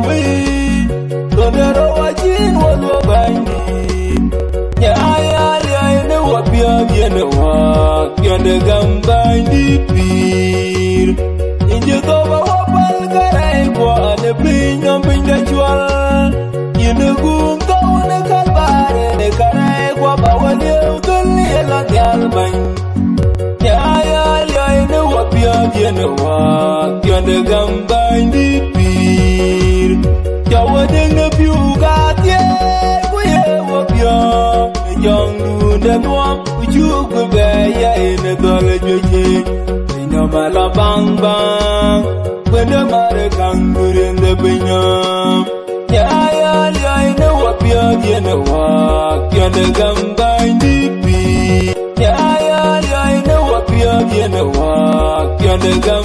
we Donero wajin walo bandi Ya ya ne wapia biene wa Yonde gambandi pir Inje toba wapal garai kwa Ne pinyam pinda chwal Yine gum taune kalbare Ne karai kwa bawale Udulni ela dial bany Ya ne wapia biene wa Yonde gambandi pir Jawa deng piu gatie Kuye wapia Jong du de nuam Ujuk beya ine dole joje Ina mala bang bang Wende mare kangurin de binyam Ya ine wapia diene wak Yonde gambay dipi Ya ine wapia diene wak Yonde gambay